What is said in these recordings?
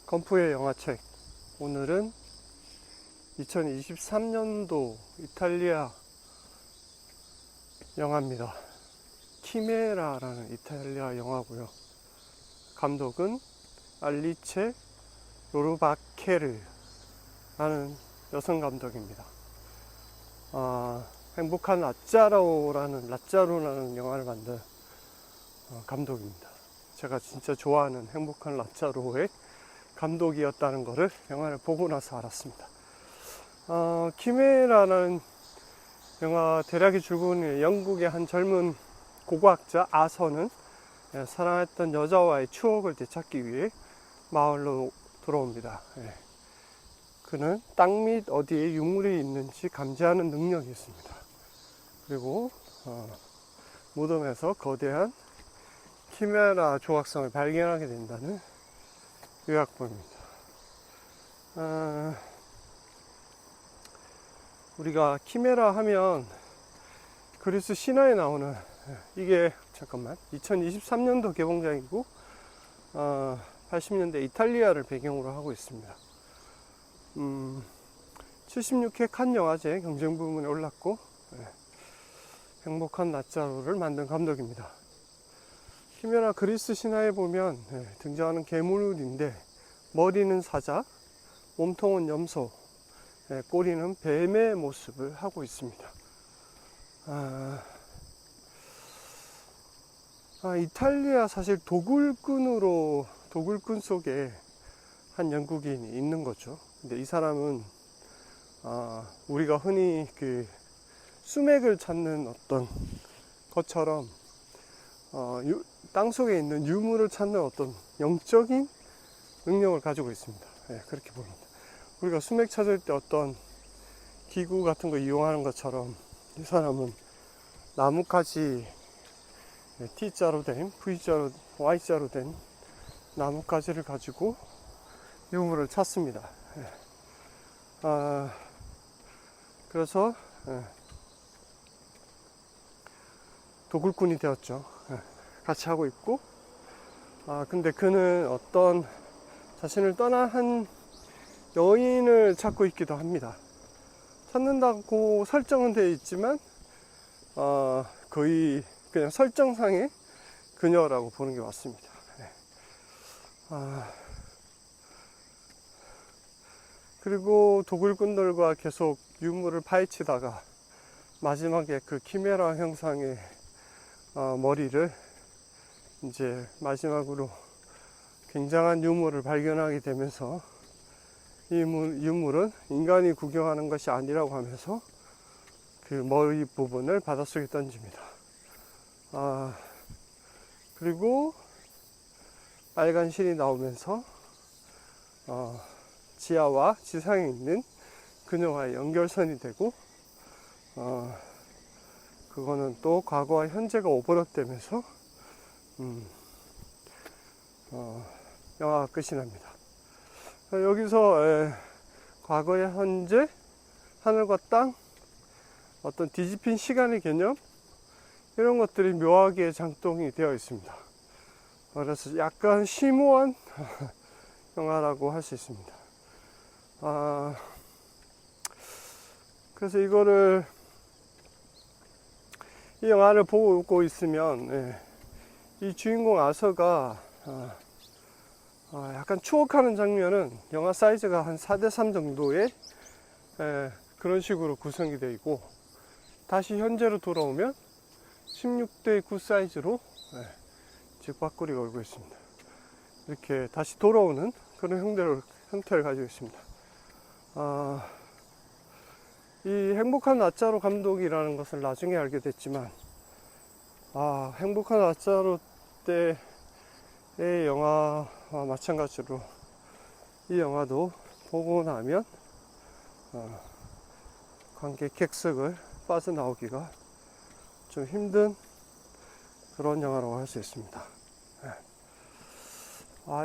건프의 영화책. 오늘은 2023년도 이탈리아 영화입니다. 키메라라는 이탈리아 영화고요. 감독은 알리체 로르바케르라는 여성 감독입니다. 행복한 라짜로라는 영화를 만든 감독입니다. 제가 진짜 좋아하는 행복한 라짜로의 감독이었다는 것을 영화를 보고 나서 알았습니다. 키메라라는 영화 대략의 줄거리는 영국의 한 젊은 고고학자 아서는 사랑했던 여자와의 추억을 되찾기 위해 마을로 돌아옵니다. 그는 땅 밑 어디에 유물이 있는지 감지하는 능력이 있습니다. 그리고 무덤에서 거대한 키메라 조각상을 발견하게 된다는 요약본입니다. 우리가 키메라 하면 그리스 신화에 나오는, 이게 2023년도 개봉작이고 80년대 이탈리아를 배경으로 하고 있습니다. 76회 칸 영화제 경쟁 부문에 올랐고 행복한 라짜로를 만든 감독입니다. 키메라 그리스 신화에 보면 등장하는 괴물인데, 머리는 사자, 몸통은 염소, 꼬리는 뱀의 모습을 하고 있습니다. 이탈리아 사실 도굴꾼 속에 한 영국인이 있는 거죠. 근데 이 사람은 우리가 흔히 그 수맥을 찾는 어떤 것처럼 땅 속에 있는 유물을 찾는 어떤 영적인 능력을 가지고 있습니다. 그렇게 봅니다. 우리가 수맥 찾을 때 어떤 기구 같은 거 이용하는 것처럼 이 사람은 나뭇가지, T자로 된, V자로, Y자로 된 나뭇가지를 가지고 유물을 찾습니다. 그래서 도굴꾼이 되었죠. 같이 하고 있고, 근데 그는 어떤 자신을 떠난 한 여인을 찾고 있기도 합니다. 찾는다고 설정은 되어 있지만 거의 그냥 설정상의 그녀라고 보는 게 맞습니다. 그리고 도굴꾼들과 계속 유물을 파헤치다가 마지막에 그 키메라 형상의 머리를 이제 마지막으로 굉장한 유물을 발견하게 되면서 이 유물은 인간이 구경하는 것이 아니라고 하면서 그 머리 부분을 바닷속에 던집니다. 그리고 빨간 실이 나오면서 지하와 지상에 있는 그녀와의 연결선이 되고, 그거는 또 과거와 현재가 오버랩되면서 영화가 끝이 납니다. 여기서 과거의 현재, 하늘과 땅, 어떤 뒤집힌 시간의 개념, 이런 것들이 묘하게 장동이 되어 있습니다. 그래서 약간 심오한 영화라고 할 수 있습니다. 그래서 이 영화를 보고 있으면 이 주인공 아서가 약간 추억하는 장면은 영화 사이즈가 한 4:3 정도의 그런 식으로 구성이 되어 있고, 다시 현재로 돌아오면 16:9 사이즈로 직박구리 걸고 있습니다. 이렇게 다시 돌아오는 그런 형태를 가지고 있습니다. 이 행복한 라짜로 감독이라는 것을 나중에 알게 됐지만, 행복한 라짜로 때의 영화와 마찬가지로 이 영화도 보고 나면 관객 객석을 빠져나오기가 좀 힘든 그런 영화라고 할 수 있습니다.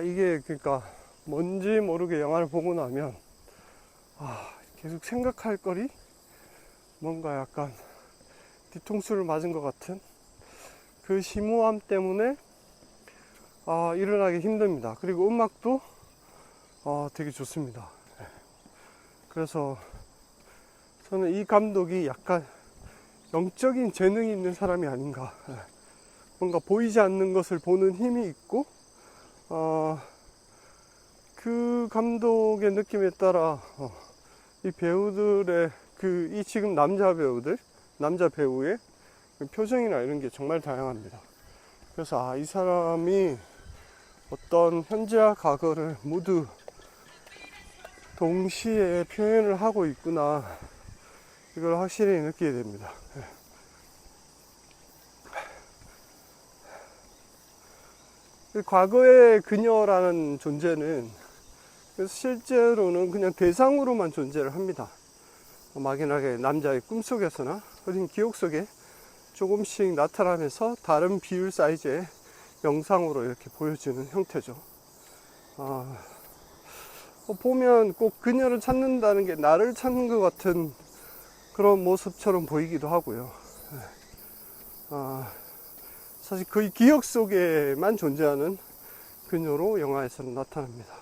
이게 그러니까 뭔지 모르게 영화를 보고 나면 계속 생각할 거리, 뭔가 약간 뒤통수를 맞은 것 같은 그 심오함 때문에 일어나기 힘듭니다. 그리고 음악도 되게 좋습니다. 그래서 저는 이 감독이 약간 영적인 재능이 있는 사람이 아닌가. 뭔가 보이지 않는 것을 보는 힘이 있고, 그 감독의 느낌에 따라 이 배우들의 이 지금 남자 배우의 표정이나 이런 게 정말 다양합니다. 그래서 이 사람이 어떤 현재와 과거를 모두 동시에 표현을 하고 있구나, 이걸 확실히 느끼게 됩니다. 과거의 그녀라는 존재는 실제로는 그냥 대상으로만 존재를 합니다. 막연하게 남자의 꿈속에서나 어린 기억 속에 조금씩 나타나면서 다른 비율 사이즈의 영상으로 이렇게 보여지는 형태죠. 보면 꼭 그녀를 찾는다는 게 나를 찾는 것 같은 그런 모습처럼 보이기도 하고요. 사실 거의 기억 속에만 존재하는 그녀로 영화에서는 나타납니다.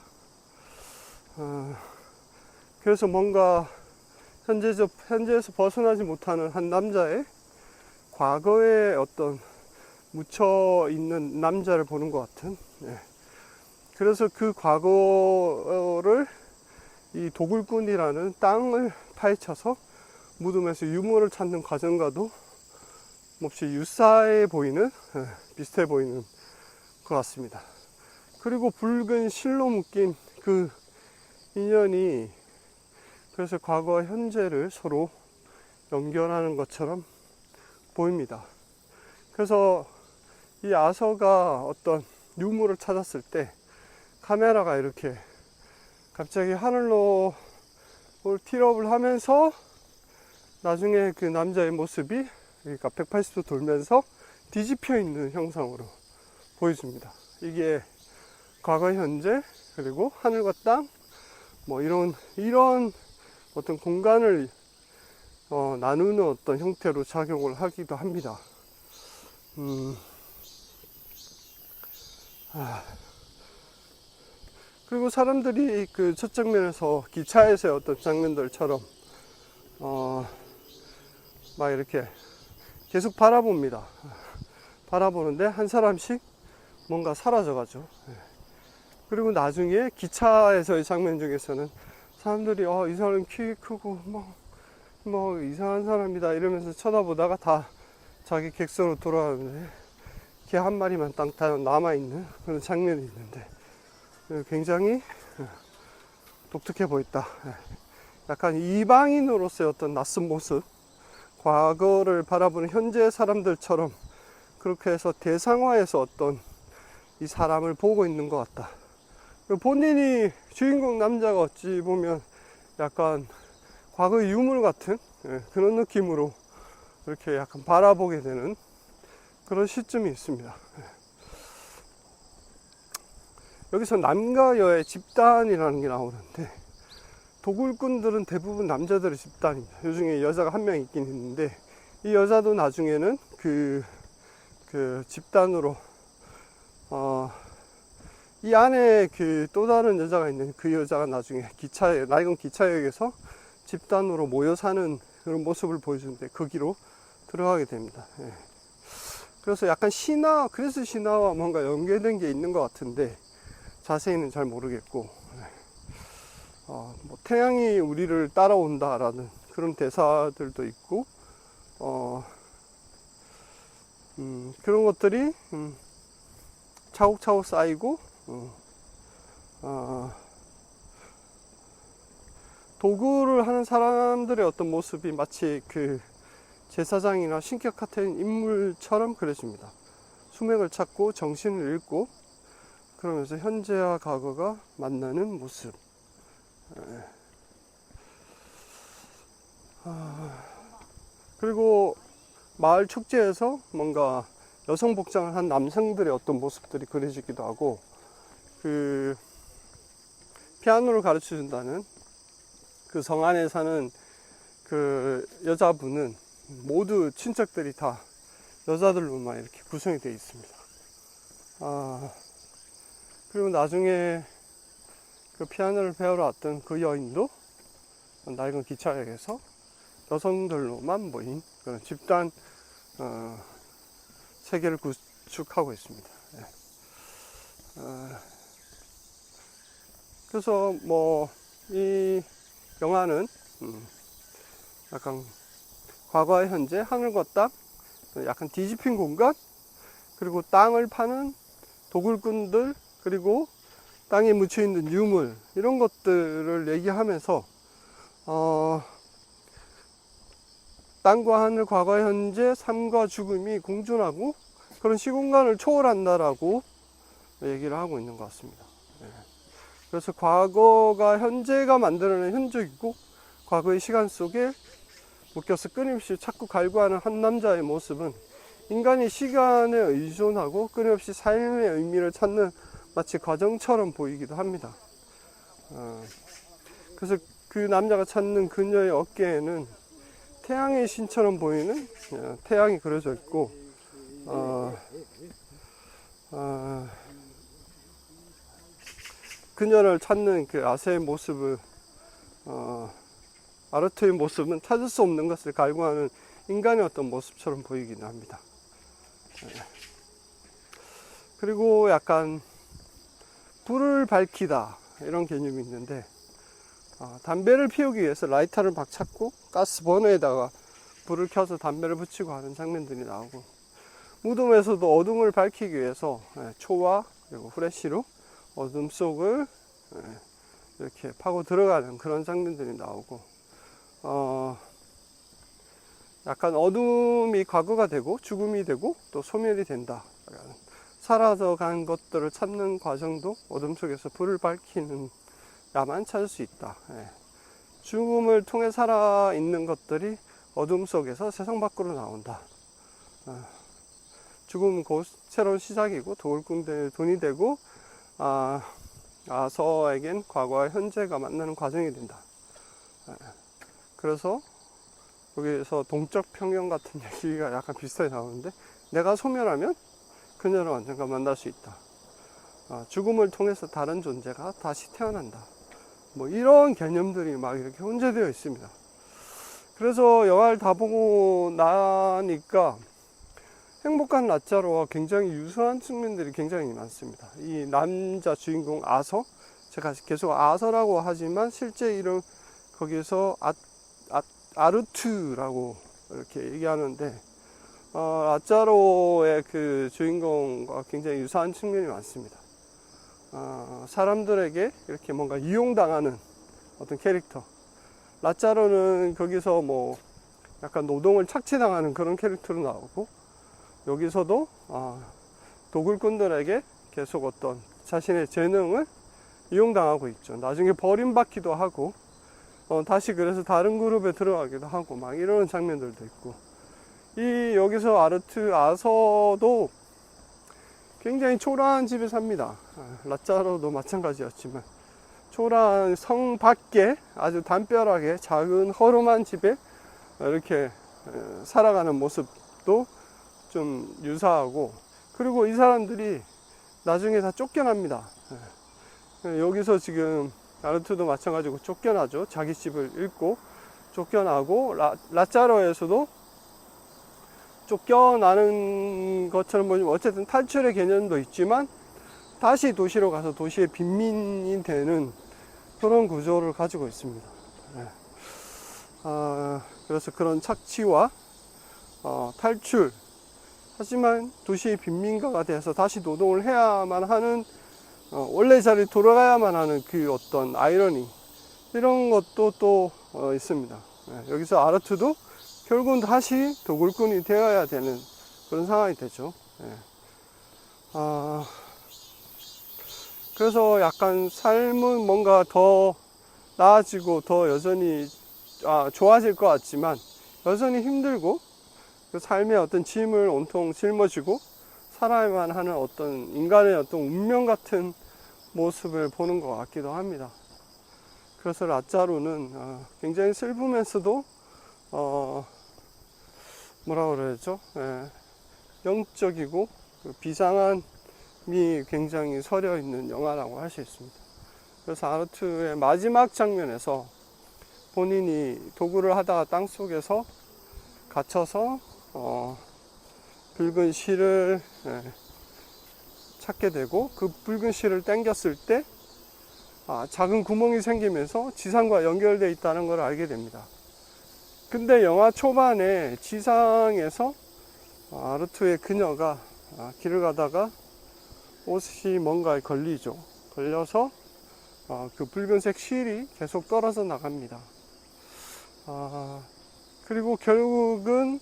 그래서 뭔가 현재에서 벗어나지 못하는 한 남자의 과거에 어떤 묻혀 있는 남자를 보는 것 같은, 그래서 그 과거를 이 도굴꾼이라는 땅을 파헤쳐서 무덤에서 유물을 찾는 과정과도 몹시 유사해 보이는, 비슷해 보이는 것 같습니다. 그리고 붉은 실로 묶인 그 인연이 그래서 과거와 현재를 서로 연결하는 것처럼 보입니다. 그래서 이 아서가 어떤 유물을 찾았을 때 카메라가 이렇게 갑자기 하늘로 틸업을 하면서 나중에 그 남자의 모습이 그러니까 180도 돌면서 뒤집혀 있는 형상으로 보여줍니다. 이게 과거, 현재, 그리고 하늘과 땅, 이런 어떤 공간을 나누는 어떤 형태로 작용을 하기도 합니다. 그리고 사람들이 그 첫 장면에서 기차에서의 어떤 장면들처럼 막 이렇게 계속 바라봅니다. 바라보는데 한 사람씩 뭔가 사라져가죠. 그리고 나중에 기차에서의 장면 중에서는 사람들이 이 사람 키 크고 뭐 이상한 사람이다 이러면서 쳐다보다가 다 자기 객석으로 돌아가는데 개 한 마리만 딱 남아있는 그런 장면이 있는데 굉장히 독특해 보였다. 약간 이방인으로서의 어떤 낯선 모습, 과거를 바라보는 현재 사람들처럼 그렇게 해서 대상화해서 어떤 이 사람을 보고 있는 것 같다. 본인이 주인공 남자가 어찌 보면 약간 과거의 유물 같은 그런 느낌으로 이렇게 약간 바라보게 되는 그런 시점이 있습니다. 여기서 남과 여의 집단이라는 게 나오는데 도굴꾼들은 대부분 남자들의 집단입니다. 이 중에 여자가 한 명 있긴 있는데 이 여자도 나중에는 그 집단으로 이 안에 또 다른 여자가 있는 그 여자가 나중에 낡은 기차역에서 집단으로 모여 사는 그런 모습을 보여주는데 거기로 들어가게 됩니다. 그래서 약간 그래서 신화와 뭔가 연계된 게 있는 것 같은데 자세히는 잘 모르겠고, 태양이 우리를 따라온다라는 그런 대사들도 있고, 그런 것들이 차곡차곡 쌓이고, 도구를 하는 사람들의 어떤 모습이 마치 그 제사장이나 신격 같은 인물처럼 그려집니다. 수맥을 찾고 정신을 잃고 그러면서 현재와 과거가 만나는 모습. 그리고 마을 축제에서 뭔가 여성 복장을 한 남성들의 어떤 모습들이 그려지기도 하고, 그 피아노를 가르쳐 준다는 그 성 안에 사는 그 여자분은 모두 친척들이 다 여자들로만 이렇게 구성이 되어 있습니다. 그리고 나중에 그 피아노를 배우러 왔던 그 여인도 낡은 기차역에서 여성들로만 모인 그런 집단 세계를 구축하고 있습니다. 그래서 뭐 이 영화는 약간 과거와 현재, 하늘과 땅, 약간 뒤집힌 공간, 그리고 땅을 파는 도굴꾼들, 그리고 땅에 묻혀있는 유물, 이런 것들을 얘기하면서 땅과 하늘, 과거, 현재, 삶과 죽음이 공존하고 그런 시공간을 초월한다라고 얘기를 하고 있는 것 같습니다. 그래서 과거가 현재가 만들어낸 흔적이고, 과거의 시간 속에 묶여서 끊임없이 자꾸 갈구하는 한 남자의 모습은 인간이 시간에 의존하고 끊임없이 삶의 의미를 찾는 마치 과정처럼 보이기도 합니다. 그래서 그 남자가 찾는 그녀의 어깨에는 태양의 신처럼 보이는 태양이 그려져 있고, 그녀를 찾는 그 아세의 모습을, 아르트의 모습은 찾을 수 없는 것을 갈구하는 인간의 어떤 모습처럼 보이기도 합니다. 그리고 약간 불을 밝히다, 이런 개념이 있는데, 담배를 피우기 위해서 라이터를 막 찾고 가스 버너에다가 불을 켜서 담배를 붙이고 하는 장면들이 나오고, 무덤에서도 어둠을 밝히기 위해서 초와 그리고 후레쉬로 어둠 속을 이렇게 파고 들어가는 그런 장면들이 나오고, 약간 어둠이 과거가 되고 죽음이 되고 또 소멸이 된다. 사라져 간 것들을 찾는 과정도 어둠 속에서 불을 밝히는 야만 찾을 수 있다. 죽음을 통해 살아있는 것들이 어둠 속에서 세상 밖으로 나온다. 죽음은 곧 새로운 시작이고 도굴꾼들의 돈이 되고, 아서에겐 과거와 현재가 만나는 과정이 된다. 그래서 여기에서 동적 평형 같은 얘기가 약간 비슷하게 나오는데, 내가 소멸하면 그녀를 언젠가 만날 수 있다. 죽음을 통해서 다른 존재가 다시 태어난다. 뭐 이런 개념들이 막 이렇게 혼재되어 있습니다. 그래서 영화를 다 보고 나니까 행복한 라자로와 굉장히 유사한 측면들이 굉장히 많습니다. 이 남자 주인공 아서, 제가 계속 아서라고 하지만 실제 이름 거기서 아르투라고 이렇게 얘기하는데, 라자로의 그 주인공과 굉장히 유사한 측면이 많습니다. 사람들에게 이렇게 뭔가 이용당하는 어떤 캐릭터. 라자로는 거기서 뭐 약간 노동을 착취당하는 그런 캐릭터로 나오고, 여기서도 도굴꾼들에게 계속 어떤 자신의 재능을 이용당하고 있죠. 나중에 버림받기도 하고, 다시 그래서 다른 그룹에 들어가기도 하고 막 이런 장면들도 있고, 여기서 아서도 굉장히 초라한 집에 삽니다. 라자로도 마찬가지였지만 초라한 성 밖에 아주 담벼락에 작은 허름한 집에 이렇게 살아가는 모습도 좀 유사하고, 그리고 이 사람들이 나중에 다 쫓겨납니다. 여기서 지금 아르투도 마찬가지고 쫓겨나죠. 자기 집을 잃고 쫓겨나고, 라자로에서도 쫓겨나는 것처럼 보이지만 어쨌든 탈출의 개념도 있지만 다시 도시로 가서 도시의 빈민이 되는 그런 구조를 가지고 있습니다. 그래서 그런 착취와 탈출, 하지만 도시의 빈민가가 돼서 다시 노동을 해야만 하는, 원래 자리에 돌아가야만 하는 그 어떤 아이러니, 이런 것도 또 있습니다. 여기서 아르투도 결국은 다시 도굴꾼이 되어야 되는 그런 상황이 되죠. 그래서 약간 삶은 뭔가 더 나아지고 더 여전히 좋아질 것 같지만 여전히 힘들고, 그 삶의 어떤 짐을 온통 짊어지고 살아야만 하는 어떤 인간의 어떤 운명 같은 모습을 보는 것 같기도 합니다. 그래서 라자루는 굉장히 슬프면서도 뭐라 그래야죠? 영적이고 비장함이 굉장히 서려 있는 영화라고 할 수 있습니다. 그래서 아르투의 마지막 장면에서 본인이 도구를 하다가 땅속에서 갇혀서 붉은 실을 찾게 되고, 그 붉은 실을 당겼을 때 작은 구멍이 생기면서 지상과 연결되어 있다는 걸 알게 됩니다. 근데 영화 초반에 지상에서 아르투의 그녀가 길을 가다가 옷이 뭔가에 걸리죠. 걸려서 그 붉은색 실이 계속 떨어져 나갑니다. 그리고 결국은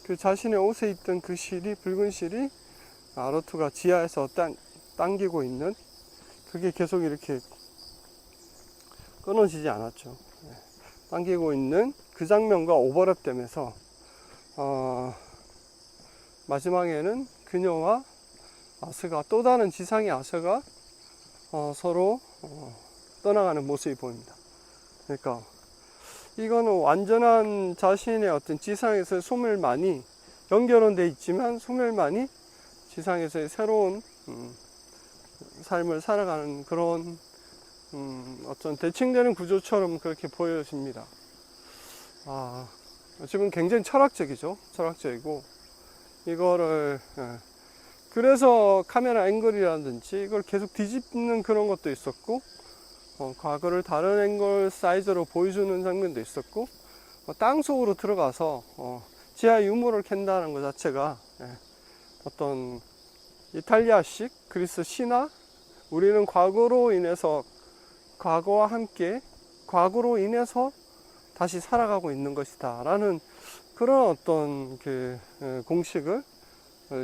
그 자신의 옷에 있던 그 실이, 붉은 실이 아르투가 지하에서 당기고 있는, 그게 계속 이렇게 끊어지지 않았죠. 당기고 있는 그 장면과 오버랩되면서 마지막에는 그녀와 아스가, 또 다른 지상의 아스가 서로 떠나가는 모습이 보입니다. 그러니까 이거는 완전한 자신의 어떤 지상에서의 소멸만이 연결은 돼 있지만, 소멸만이 지상에서의 새로운 삶을 살아가는 그런 어떤 대칭되는 구조처럼 그렇게 보여집니다. 지금 굉장히 철학적이죠. 철학적이고, 이거를 그래서 카메라 앵글이라든지 이걸 계속 뒤집는 그런 것도 있었고, 과거를 다른 앵글 사이즈로 보여주는 장면도 있었고, 땅 속으로 들어가서 지하 유물을 캔다는 것 자체가 어떤 이탈리아식 그리스 신화, 우리는 과거로 인해서, 과거와 함께 과거로 인해서 다시 살아가고 있는 것이다 라는 그런 어떤 그 공식을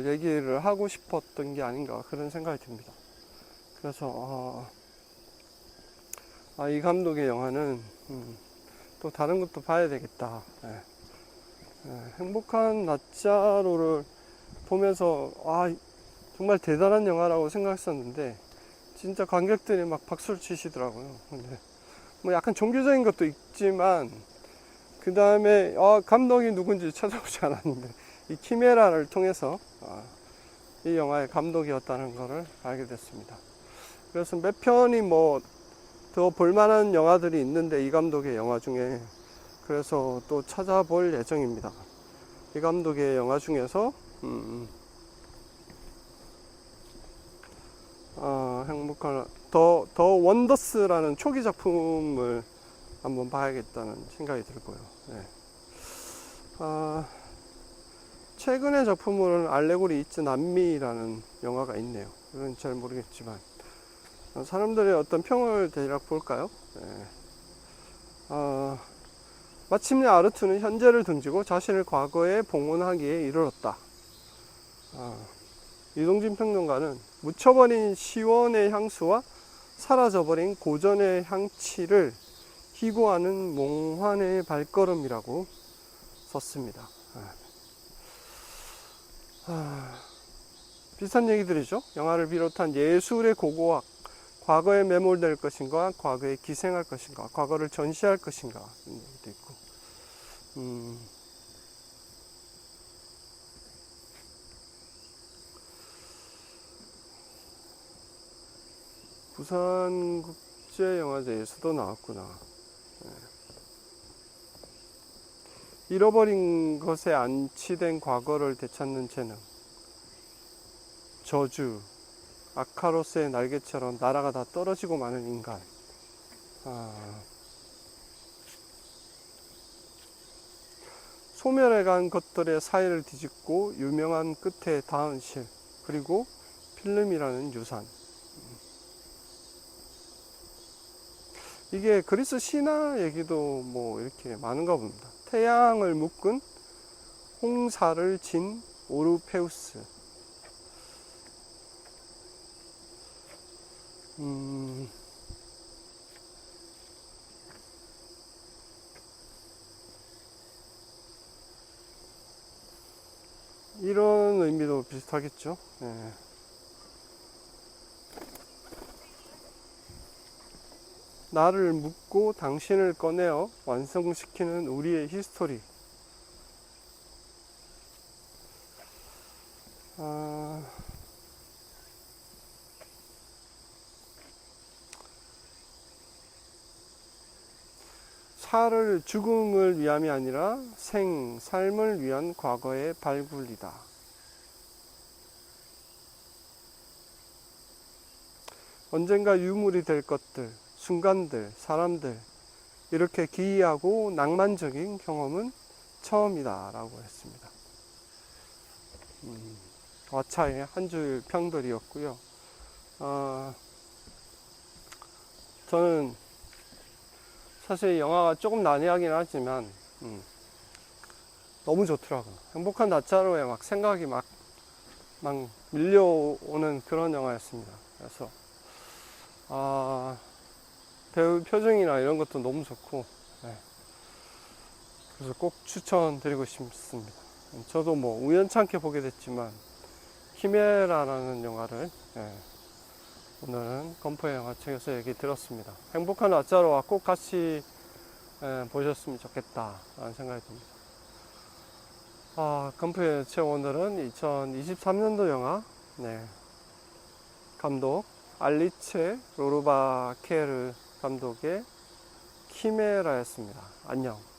얘기를 하고 싶었던 게 아닌가, 그런 생각이 듭니다. 그래서 이 감독의 영화는 또 다른 것도 봐야 되겠다. 행복한 낮자로를 보면서 정말 대단한 영화라고 생각했었는데, 진짜 관객들이 막 박수를 치시더라고요. 근데 뭐 약간 종교적인 것도 있지만, 그 다음에 감독이 누군지 찾아보지 않았는데 이 키메라를 통해서 이 영화의 감독이었다는 것을 알게 됐습니다. 그래서 몇 편이 뭐 더 볼만한 영화들이 있는데, 이 감독의 영화 중에, 그래서 또 찾아볼 예정입니다. 이 감독의 영화 중에서 행복한 더 원더스라는 초기 작품을 한번 봐야겠다는 생각이 들고요. 최근의 작품으로는 알레고리 이츠 남미라는 영화가 있네요. 그건 잘 모르겠지만 사람들의 어떤 평을 대략 볼까요? 마침내 아르투는 현재를 등지고 자신을 과거에 봉헌하기에 이르렀다. 이동진 평론가는 묻혀버린 시원의 향수와 사라져버린 고전의 향취를 희고하는 몽환의 발걸음이라고 썼습니다. 비슷한 얘기들이죠. 영화를 비롯한 예술의 고고학, 과거에 매몰될 것인가, 과거에 기생할 것인가, 과거를 전시할 것인가, 이런 얘기도 있고. 부산국제영화제에서도 나왔구나. 잃어버린 것에 안치된 과거를 되찾는 재능, 저주, 아카로스의 날개처럼 나라가 다 떨어지고 마는 인간. 소멸해간 것들의 사이를 뒤집고 유명한 끝에 닿은 실, 그리고 필름이라는 유산. 이게 그리스 신화 얘기도 뭐 이렇게 많은가 봅니다. 태양을 묶은 홍사를 진 오르페우스. 이런 의미도 비슷하겠죠. 나를 묻고 당신을 꺼내어 완성시키는 우리의 히스토리. 살을 죽음을 위함이 아니라 삶을 위한 과거의 발굴이다. 언젠가 유물이 될 것들, 순간들, 사람들, 이렇게 기이하고 낭만적인 경험은 처음이다 라고 했습니다. 와차의 한 줄 평들이었고요. 저는 사실 영화가 조금 난해하긴 하지만 너무 좋더라고요. 행복한 나차로에 막 생각이 막 밀려오는 그런 영화였습니다. 그래서 배우 표정이나 이런 것도 너무 좋고, 그래서 꼭 추천드리고 싶습니다. 저도 뭐 우연찮게 보게 됐지만 히메라라는 영화를 오늘은 건포의 영화책에서 얘기 들었습니다. 행복한 나차로와 꼭 같이 보셨으면 좋겠다 라는 생각이 듭니다. 건포의 영화책 오늘은 2023년도 영화 감독 알리체 로르바케르 감독의 키메라였습니다. 안녕.